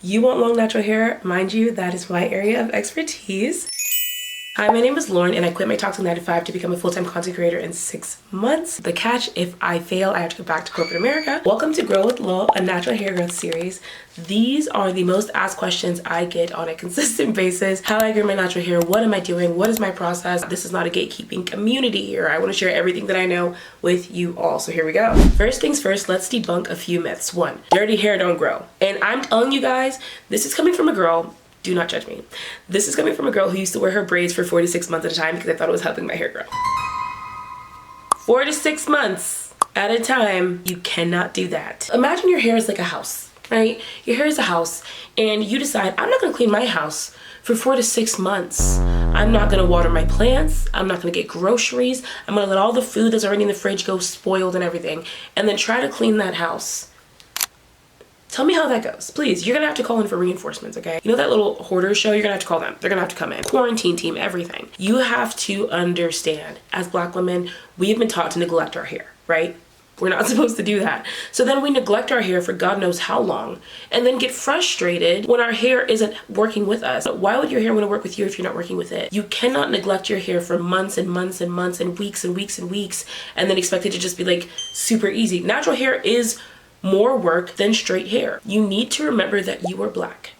You want long natural hair? Mind you, that is my area of expertise. Hi, my name is Lauren and I quit my toxic 9 to 5 to become a full-time content creator in 6 months. The catch, if I fail, I have to go back to corporate America. Welcome to Grow with Lo, a natural hair growth series. These are the most asked questions I get on a consistent basis. How I grow my natural hair, what am I doing, what is my process? This is not a gatekeeping community here. I want to share everything that I know with you all, so here we go. First things first, let's debunk a few myths. 1, dirty hair don't grow. And I'm telling you guys, this is coming from a girl. Do not judge me. This is coming from a girl who used to wear her braids for 4 to 6 months at a time because I thought it was helping my hair grow. 4 to 6 months at a time, you cannot do that. Imagine your hair is like a house, right? Your hair is a house and you decide, I'm not gonna clean my house for 4 to 6 months. I'm not gonna water my plants. I'm not gonna get groceries. I'm gonna let all the food that's already in the fridge go spoiled and everything, and then try to clean that house. Tell me how that goes. Please, you're gonna have to call in for reinforcements, okay? You know that little hoarder show? You're gonna have to call them. They're gonna have to come in. Quarantine team, everything. You have to understand, as Black women, we have been taught to neglect our hair, right? We're not supposed to do that. So then we neglect our hair for God knows how long, and then get frustrated when our hair isn't working with us. Why would your hair want to work with you if you're not working with it? You cannot neglect your hair for months and months and months and weeks and weeks and weeks, and then expect it to just be like super easy. Natural hair is more work than straight hair. You need to remember that you are Black.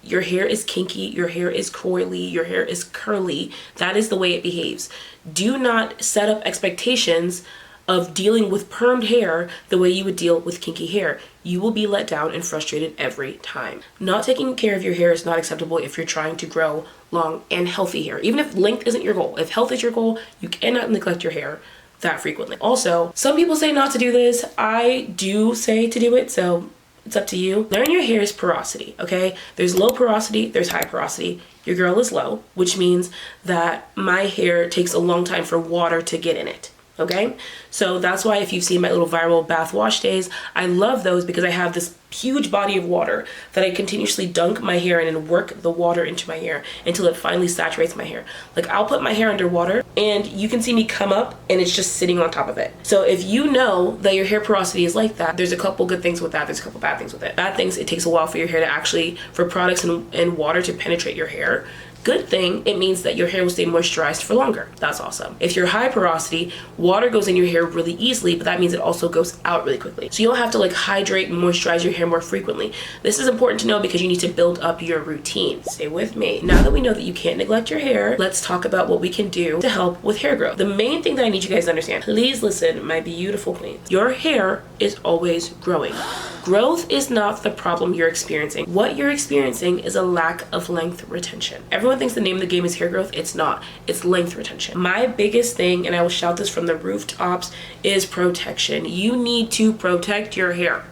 Your hair is kinky, your hair is coily, your hair is curly. That is the way it behaves. Do not set up expectations of dealing with permed hair the way you would deal with kinky hair. You will be let down and frustrated every time. Not taking care of your hair is not acceptable if you're trying to grow long and healthy hair. Even if length isn't your goal, if health is your goal, you cannot neglect your hair that frequently. Also, some people say not to do this. I do say to do it, so it's up to you. Learn your hair's porosity, okay? There's low porosity, there's high porosity. Your girl is low, which means that my hair takes a long time for water to get in it. Okay, so that's why if you've seen my little viral bath wash days, I love those because I have this huge body of water that I continuously dunk my hair in and work the water into my hair until it finally saturates my hair. Like, I'll put my hair under water and you can see me come up and it's just sitting on top of it. So if you know that your hair porosity is like that, there's a couple good things with that, there's a couple bad things with it. Bad things, it takes a while for your hair to actually, for products and water to penetrate your hair. Good thing, it means that your hair will stay moisturized for longer. That's awesome. If you're high porosity, water goes in your hair really easily, but that means it also goes out really quickly. So you'll have to like hydrate and moisturize your hair more frequently. This is important to know because you need to build up your routine. Stay with me. Now that we know that you can't neglect your hair, let's talk about what we can do to help with hair growth. The main thing that I need you guys to understand, please listen, my beautiful queens. Your hair is always growing. Growth is not the problem you're experiencing. What you're experiencing is a lack of length retention. Everyone thinks the name of the game is hair growth. It's not. It's length retention. My biggest thing, and I will shout this from the rooftops, is protection. You need to protect your hair.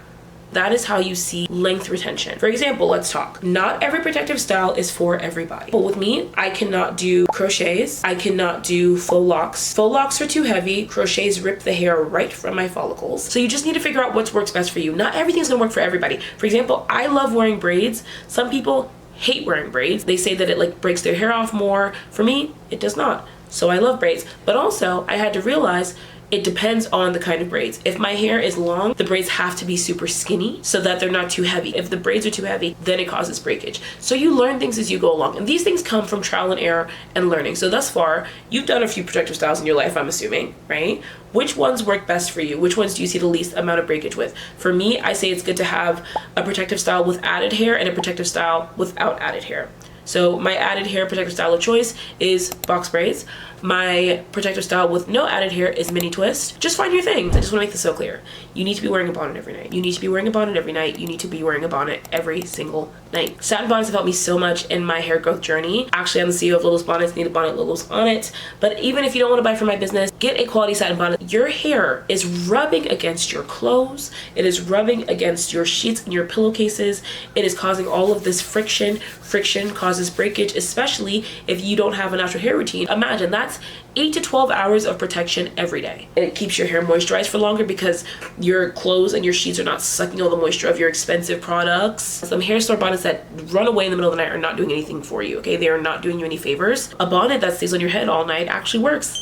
That is how you see length retention. For example, let's talk. Not every protective style is for everybody. But with me, I cannot do crochets. I cannot do faux locks. Faux locks are too heavy. Crochets rip the hair right from my follicles. So you just need to figure out what works best for you. Not everything's gonna work for everybody. For example, I love wearing braids. Some people hate wearing braids. They say that it like breaks their hair off more. For me, it does not. So I love braids. But also, I had to realize it depends on the kind of braids. If my hair is long, the braids have to be super skinny so that they're not too heavy. If the braids are too heavy, then it causes breakage. So you learn things as you go along. And these things come from trial and error and learning. So thus far, you've done a few protective styles in your life, I'm assuming, right? Which ones work best for you? Which ones do you see the least amount of breakage with? For me, I say it's good to have a protective style with added hair and a protective style without added hair. So my added hair protective style of choice is box braids. My protective style with no added hair is mini twist. Just find your thing. I just want to make this so clear. You need to be wearing a bonnet every night. You need to be wearing a bonnet every night. You need to be wearing a bonnet every single night. Satin bonnets have helped me so much in my hair growth journey. Actually, I'm the CEO of Lolo's Bonnets, need a bonnet Lolo's on it. But even if you don't want to buy from my business, get a quality satin bonnet. Your hair is rubbing against your clothes. It is rubbing against your sheets and your pillowcases. It is causing all of this friction. Friction causes breakage, especially if you don't have a natural hair routine. Imagine that's 8 to 12 hours of protection every day. And it keeps your hair moisturized for longer because your clothes and your sheets are not sucking all the moisture of your expensive products. Some hair store bonnets that run away in the middle of the night are not doing anything for you, okay? They are not doing you any favors. A bonnet that stays on your head all night actually works.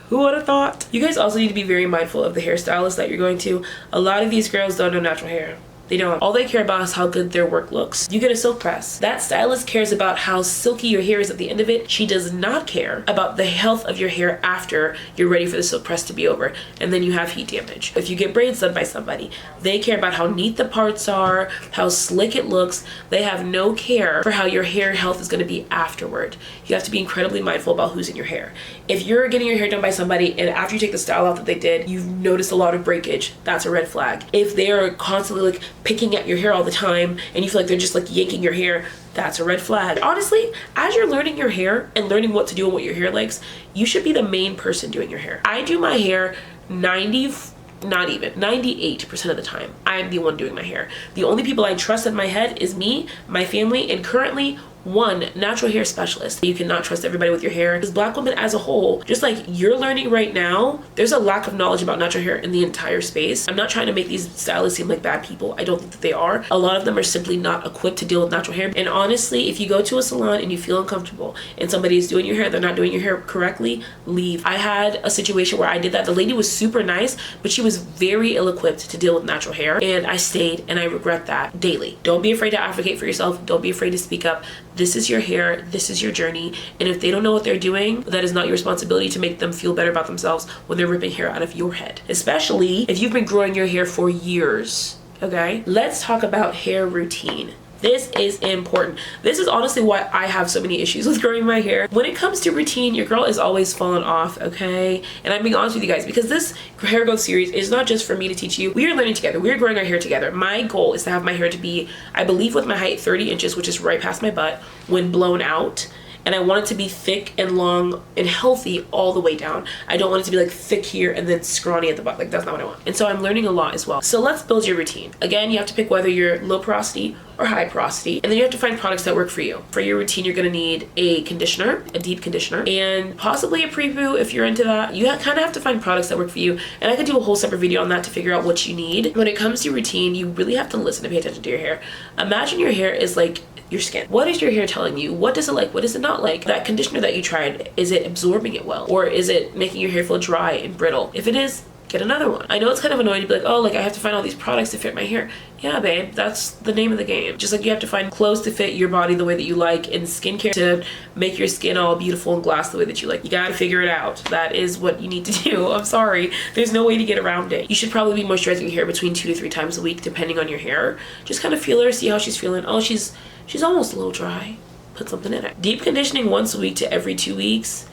Who would have thought? You guys also need to be very mindful of the hairstylist that you're going to. A lot of these girls don't know natural hair. They don't. All they care about is how good their work looks. You get a silk press. That stylist cares about how silky your hair is at the end of it. She does not care about the health of your hair after you're ready for the silk press to be over. And then you have heat damage. If you get braids done by somebody, they care about how neat the parts are, how slick it looks. They have no care for how your hair health is going to be afterward. You have to be incredibly mindful about who's in your hair. If you're getting your hair done by somebody and after you take the style out that they did, you've noticed a lot of breakage, that's a red flag. If they are constantly like picking at your hair all the time and you feel like they're just like yanking your hair, that's a red flag. Honestly, as you're learning your hair and learning what to do and what your hair likes, you should be the main person doing your hair. I do my hair 98% of the time. I'm the one doing my hair. The only people I trust in my head is me, my family, and currently one natural hair specialist. You cannot trust everybody with your hair because Black women as a whole, just like you're learning right now, there's a lack of knowledge about natural hair in the entire space. I'm not trying to make these stylists seem like bad people. I don't think that they are. A lot of them are simply not equipped to deal with natural hair. And honestly, if you go to a salon and you feel uncomfortable and somebody is doing your hair, they're not doing your hair correctly, leave. I had a situation where I did that. The lady was super nice, but she was very ill-equipped to deal with natural hair. And I stayed, and I regret that daily. Don't be afraid to advocate for yourself. Don't be afraid to speak up. This is your hair, this is your journey, and if they don't know what they're doing, that is not your responsibility to make them feel better about themselves when they're ripping hair out of your head, especially if you've been growing your hair for years, okay? Let's talk about hair routine. This is important. This is honestly why I have so many issues with growing my hair. When it comes to routine, your girl is always falling off, okay? And I'm being honest with you guys because this hair growth series is not just for me to teach you. We are learning together. We are growing our hair together. My goal is to have my hair to be, I believe with my height, 30 inches, which is right past my butt, when blown out. And I want it to be thick and long and healthy all the way down. I don't want it to be like thick here and then scrawny at the butt. Like that's not what I want. And so I'm learning a lot as well. So let's build your routine. Again, you have to pick whether you're low porosity or high porosity. And then you have to find products that work for you. For your routine, you're gonna need a conditioner, a deep conditioner, and possibly a pre-poo if you're into that. You kind of have to find products that work for you. And I could do a whole separate video on that to figure out what you need. When it comes to routine, you really have to listen and pay attention to your hair. Imagine your hair is like your skin. What is your hair telling you? What does it like? What does it not like? That conditioner that you tried, is it absorbing it well? Or is it making your hair feel dry and brittle? If it is, get another one. I know it's kind of annoying to be like, oh, like I have to find all these products to fit my hair. Yeah, babe, that's the name of the game. Just like you have to find clothes to fit your body the way that you like and skincare to make your skin all beautiful and glass the way that you like. You gotta figure it out. That is what you need to do. I'm sorry. There's no way to get around it. You should probably be moisturizing your hair between 2 to 3 times a week, depending on your hair. Just kind of feel her, see how she's feeling. Oh, she's almost a little dry. Put something in it. Deep conditioning once a week to every 2 weeks.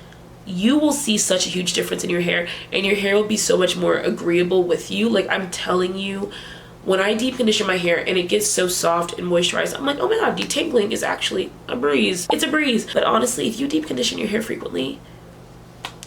You will see such a huge difference in your hair, and your hair will be so much more agreeable with you. Like I'm telling you, when I deep condition my hair and it gets so soft and moisturized, I'm like, oh my god, detangling is actually a breeze. It's a breeze. But honestly, if you deep condition your hair frequently,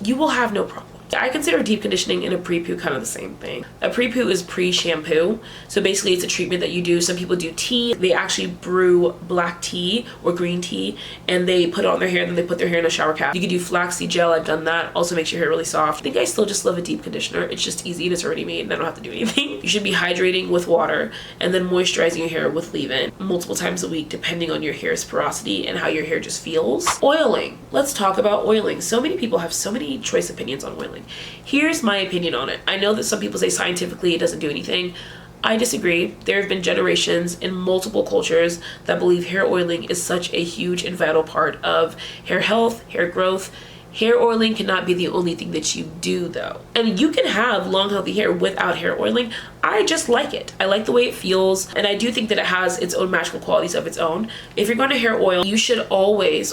you will have no problem. I consider deep conditioning and a pre-poo kind of the same thing. A pre-poo is pre-shampoo. So basically it's a treatment that you do. Some people do tea. They actually brew black tea or green tea and they put it on their hair and then they put their hair in a shower cap. You can do flaxseed gel. I've done that. Also makes your hair really soft. I think I still just love a deep conditioner. It's just easy and it's already made and I don't have to do anything. You should be hydrating with water and then moisturizing your hair with leave-in multiple times a week depending on your hair's porosity and how your hair just feels. Oiling. Let's talk about oiling. So many people have so many choice opinions on oiling. Here's my opinion on it. I know that some people say scientifically it doesn't do anything. I disagree. There have been generations in multiple cultures that believe hair oiling is such a huge and vital part of hair health, hair growth. Hair oiling cannot be the only thing that you do though. And you can have long healthy hair without hair oiling. I just like it. I like the way it feels and I do think that it has its own magical qualities of its own. If you're going to hair oil, you should always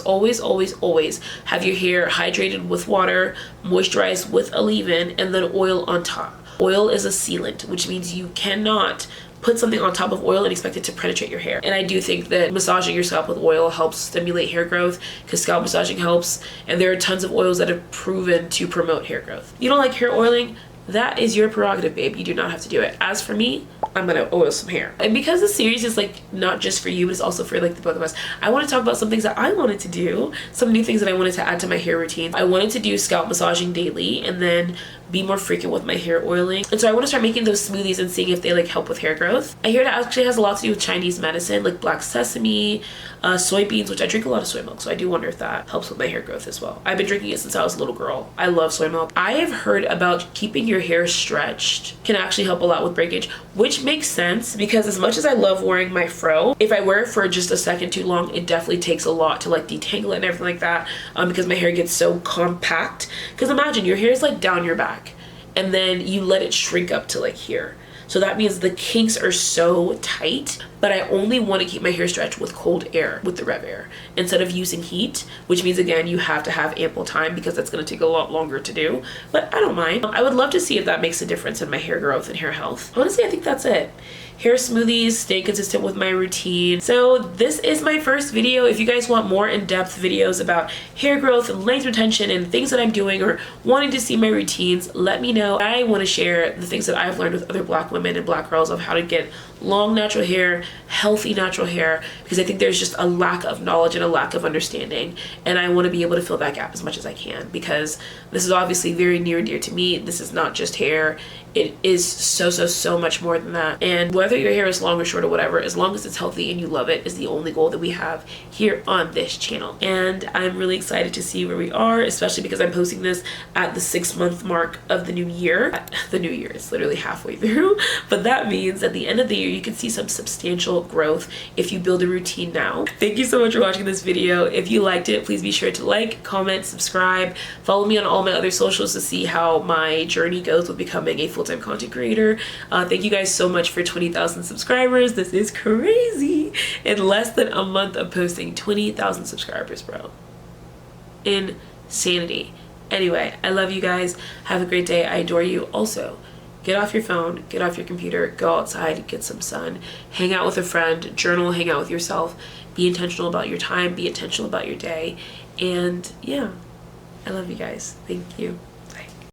have your hair hydrated with water, moisturized with a leave-in, and then oil on top. Oil is a sealant, which means you cannot put something on top of oil and expect it to penetrate your hair. And I do think that massaging your scalp with oil helps stimulate hair growth because scalp massaging helps. And there are tons of oils that have proven to promote hair growth. You don't like hair oiling? That is your prerogative, babe. You do not have to do it. As for me, I'm gonna oil some hair. And because the series is like not just for you, but it's also for like the both of us, I want to talk about some things that I wanted to do, some new things that I wanted to add to my hair routine. I wanted to do scalp massaging daily and then be more frequent with my hair oiling. And so I want to start making those smoothies and seeing if they like help with hair growth. I hear that actually has a lot to do with Chinese medicine, like black sesame, soybeans, which I drink a lot of soy milk, so I do wonder if that helps with my hair growth as well. I've been drinking it since I was a little girl. I love soy milk. I have heard about keeping your hair stretched can actually help a lot with breakage, which makes sense because as much as I love wearing my fro, if I wear it for just a second too long, it definitely takes a lot to like detangle it and everything like that, because my hair gets so compact. Because imagine your hair is like down your back and then you let it shrink up to like here. So that means the kinks are so tight, but I only want to keep my hair stretched with cold air, with the Rev Air, instead of using heat, which means again, you have to have ample time because that's going to take a lot longer to do, but I don't mind. I would love to see if that makes a difference in my hair growth and hair health. Honestly, I think that's it. Hair smoothies, stay consistent with my routine. So this is my first video. If you guys want more in-depth videos about hair growth and length retention and things that I'm doing or wanting to see my routines, let me know. I want to share the things that I've learned with other Black women and Black girls of how to get long natural hair, healthy natural hair, because I think there's just a lack of knowledge and a lack of understanding, and I want to be able to fill that gap as much as I can because this is obviously very near and dear to me. This is not just hair. It is so much more than that. And whether your hair is long or short or whatever, as long as it's healthy and you love it, is the only goal that we have here on this channel. And I'm really excited to see where we are, especially because I'm posting this at the 6-month mark of the new year. The new year is literally halfway through, but that means at the end of the year, you can see some substantial growth if you build a routine now. Thank you so much for watching this video. If you liked it, please be sure to like, comment, subscribe, follow me on all my other socials to see how my journey goes with becoming a full-time content creator. Thank you guys so much for 20,000 subscribers. This is crazy. In less than a month of posting 20,000 subscribers, bro. Insanity. Anyway, I love you guys. Have a great day. I adore you. Also, get off your phone, get off your computer, go outside, get some sun, hang out with a friend, journal, hang out with yourself, be intentional about your time, be intentional about your day, and yeah, I love you guys. Thank you.